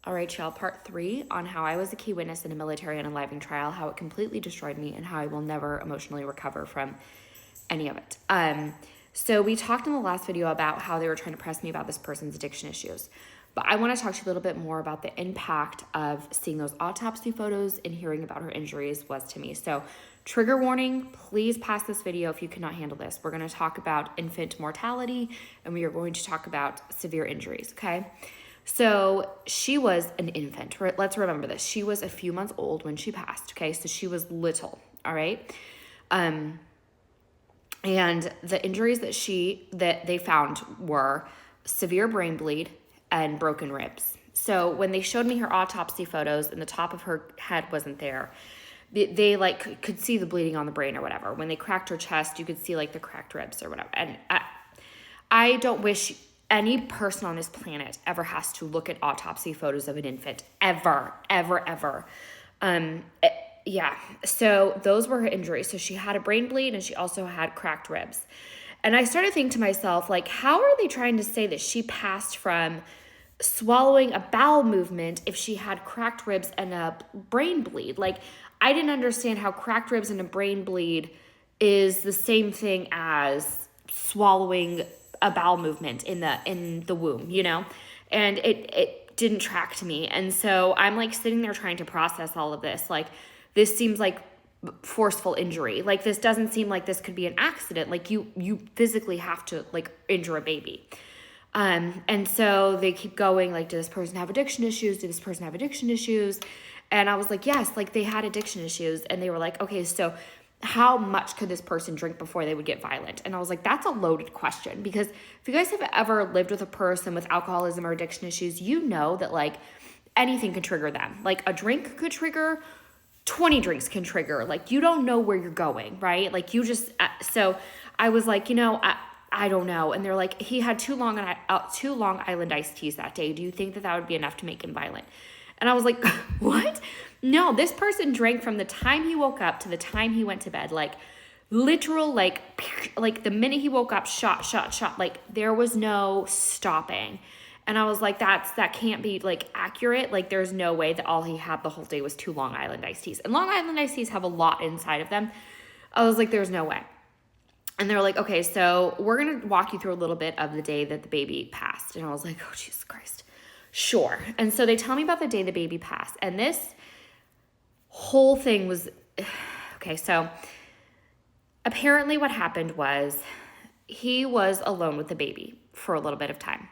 All right, y'all, part 3 on how I was a key witness in a military unaliving trial, how it completely destroyed me, and how I will never emotionally recover from any of it. So we talked in the last video about how they were trying to press me about this person's addiction issues. But I want to talk to you a little bit more about the impact of seeing those autopsy photos and hearing about her injuries was to me. So trigger warning, please pause this video if you cannot handle this. We're going to talk about infant mortality, and we are going to talk about severe injuries, okay? So she was an infant. Let's remember this. She was a few months old when she passed, okay? So she was little, all right? And the injuries that they found were severe brain bleed and broken ribs. So when they showed me her autopsy photos and the top of her head wasn't there, they like could see the bleeding on the brain or whatever. When they cracked her chest, you could see like the cracked ribs or whatever. And I don't wish any person on this planet ever has to look at autopsy photos of an infant, ever, ever, ever. Yeah, so those were her injuries. So she had a brain bleed and she also had cracked ribs. And I started thinking to myself, like, how are they trying to say that she passed from swallowing a bowel movement if she had cracked ribs and a brain bleed? Like, I didn't understand how cracked ribs and a brain bleed is the same thing as swallowing a bowel movement in the womb, you know? And it didn't track to me. And so I'm like sitting there trying to process all of this. Like, this seems like forceful injury. Like, this doesn't seem like this could be an accident. Like, you physically have to like injure a baby. And so they keep going, like, does this person have addiction issues? Did this person have addiction issues? And I was like, yes, like they had addiction issues. And they were like, okay, so how much could this person drink before they would get violent? And I was like, that's a loaded question, because if you guys have ever lived with a person with alcoholism or addiction issues, you know that like anything can trigger them. Like a drink could trigger, 20 drinks can trigger. Like, you don't know where you're going, right? Like, you just, so I was like, I don't know. And they're like, he had two Long Island iced teas that day. Do you think that would be enough to make him violent? And I was like, what? No, this person drank from the time he woke up to the time he went to bed. Like, literal, like the minute he woke up, shot. Like, there was no stopping. And I was like, that can't be like accurate. Like, there's no way that all he had the whole day was 2 Long Island iced teas. And Long Island iced teas have a lot inside of them. I was like, there's no way. And they're like, okay, so we're going to walk you through a little bit of the day that the baby passed. And I was like, oh, Jesus Christ. Sure. And so they tell me about the day the baby passed. And this whole thing was, okay, so apparently what happened was he was alone with the baby for a little bit of time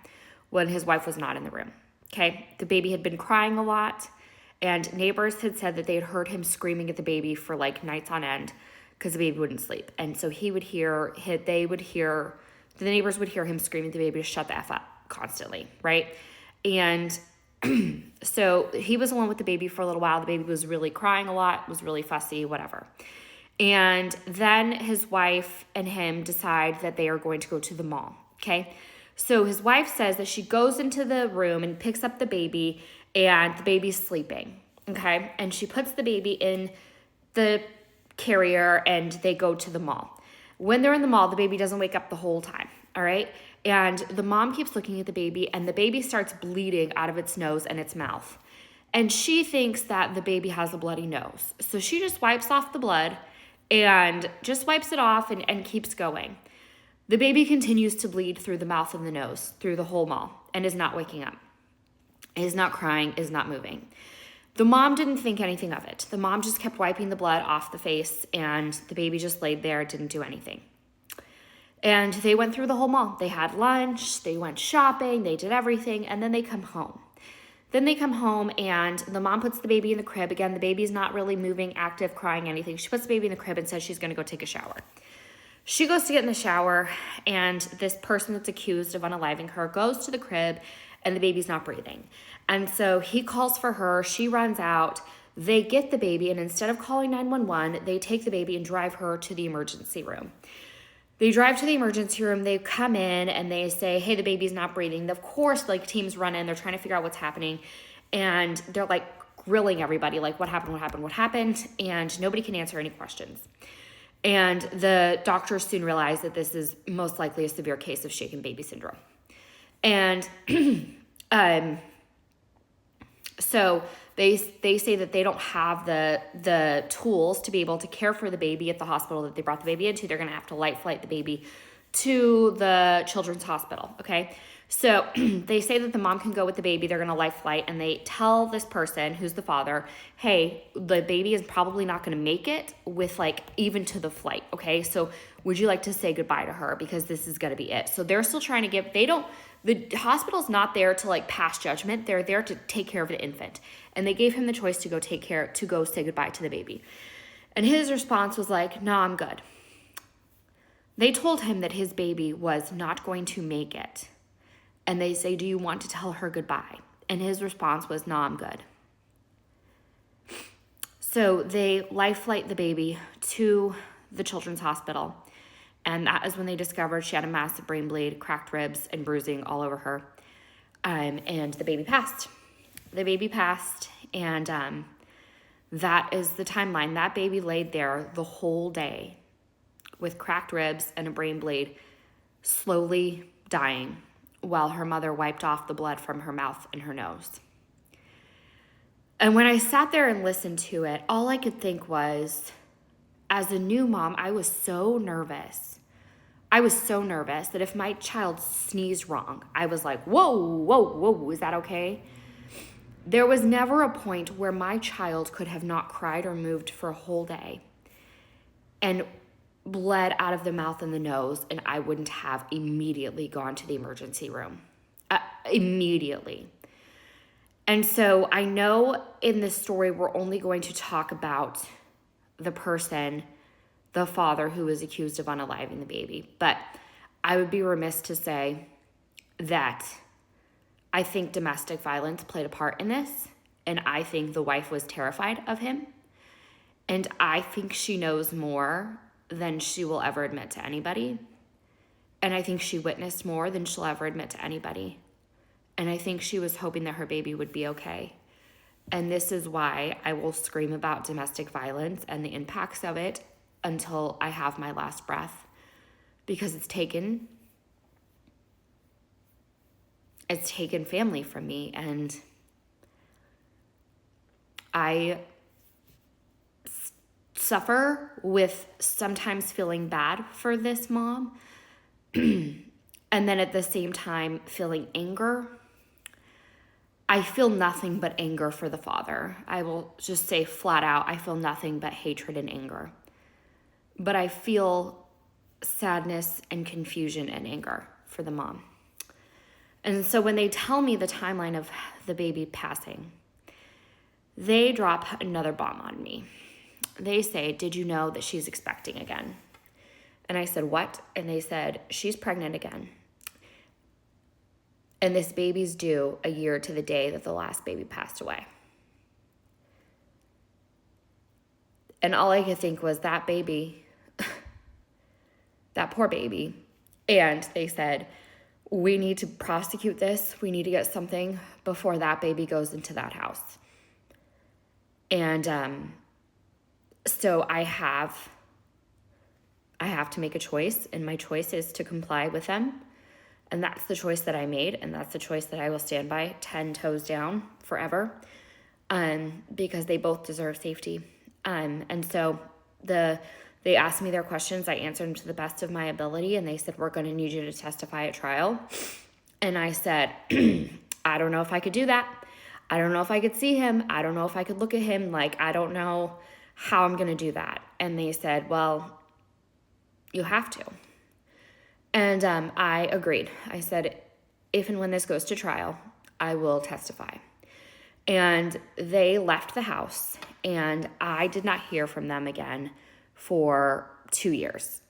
when his wife was not in the room. Okay. The baby had been crying a lot, and neighbors had said that they had heard him screaming at the baby for like nights on end because the baby wouldn't sleep. And so the neighbors would hear him screaming at the baby to shut the F up constantly, right? And so he was alone with the baby for a little while. The baby was really crying a lot, was really fussy, whatever. And then his wife and him decide that they are going to go to the mall, okay? So his wife says that she goes into the room and picks up the baby, and the baby's sleeping, okay? And she puts the baby in the carrier, and they go to the mall. When they're in the mall, the baby doesn't wake up the whole time, all right? And the mom keeps looking at the baby, and the baby starts bleeding out of its nose and its mouth. And she thinks that the baby has a bloody nose. So she just wipes off the blood and just wipes it off and keeps going. The baby continues to bleed through the mouth and the nose, through the whole mall, and is not waking up. Is not crying, is not moving. The mom didn't think anything of it. The mom just kept wiping the blood off the face, and the baby just laid there, didn't do anything. And they went through the whole mall. They had lunch, they went shopping, they did everything, and then they come home. Then they come home, and the mom puts the baby in the crib. Again, the baby's not really moving, active, crying, anything. She puts the baby in the crib and says she's going to go take a shower. She goes to get in the shower, and this person that's accused of unaliving her goes to the crib, and the baby's not breathing. And so he calls for her. She runs out. They get the baby, and instead of calling 911, they take the baby and drive her to the emergency room. They drive to the emergency room. They come in and they say, hey, the baby's not breathing. Of course, like, teams run in. They're trying to figure out what's happening. And they're like grilling everybody, like, what happened? And nobody can answer any questions. And the doctors soon realize that this is most likely a severe case of shaken baby syndrome. And So they say that they don't have the tools to be able to care for the baby at the hospital that they brought the baby into. They're going to have to light flight the baby to the children's hospital, okay? So they say that the mom can go with the baby. They're going to life flight, and they tell this person who's the father, hey, the baby is probably not going to make it with like even to the flight, okay? So would you like to say goodbye to her, because this is going to be it. So they're still trying to give, the hospital's not there to like pass judgment. They're there to take care of the infant. And they gave him the choice to go say goodbye to the baby. And his response was like, no, I'm good. They told him that his baby was not going to make it. And they say, do you want to tell her goodbye? And his response was, no, I'm good. So they life flight the baby to the children's hospital. And that is when they discovered she had a massive brain bleed, cracked ribs, and bruising all over her. And the baby passed. And that is the timeline. That baby laid there the whole day with cracked ribs and a brain bleed, slowly dying, while her mother wiped off the blood from her mouth and her nose. And when I sat there and listened to it, all I could think was, as a new mom, I was so nervous. I was so nervous that if my child sneezed wrong, I was like, whoa, is that okay? There was never a point where my child could have not cried or moved for a whole day and bled out of the mouth and the nose, and I wouldn't have immediately gone to the emergency room. Immediately. And so I know in this story we're only going to talk about the person, the father who was accused of unaliving the baby. But I would be remiss to say that I think domestic violence played a part in this, and I think the wife was terrified of him, and I think she knows more than she will ever admit to anybody. And I think she witnessed more than she'll ever admit to anybody. And I think she was hoping that her baby would be okay. And this is why I will scream about domestic violence and the impacts of it until I have my last breath, because it's taken family from me, and I suffer with sometimes feeling bad for this mom and then at the same time feeling anger. I feel nothing but anger for the father. I will just say flat out, I feel nothing but hatred and anger. But I feel sadness and confusion and anger for the mom. And so when they tell me the timeline of the baby passing, they drop another bomb on me. They say, did you know that she's expecting again? And I said, what? And they said, she's pregnant again. And this baby's due a year to the day that the last baby passed away. And all I could think was that baby, that poor baby. And they said, we need to prosecute this. We need to get something before that baby goes into that house. And so I have to make a choice, and my choice is to comply with them. And that's the choice that I made, and that's the choice that I will stand by 10 toes down forever, because they both deserve safety. And so they asked me their questions. I answered them to the best of my ability, and they said, we're going to need you to testify at trial. And I said, I don't know if I could do that. I don't know if I could see him. I don't know if I could look at him. Like, I don't know how I'm going to do that. And they said, well, you have to. And I agreed. I said, if and when this goes to trial, I will testify. And they left the house, and I did not hear from them again for 2 years.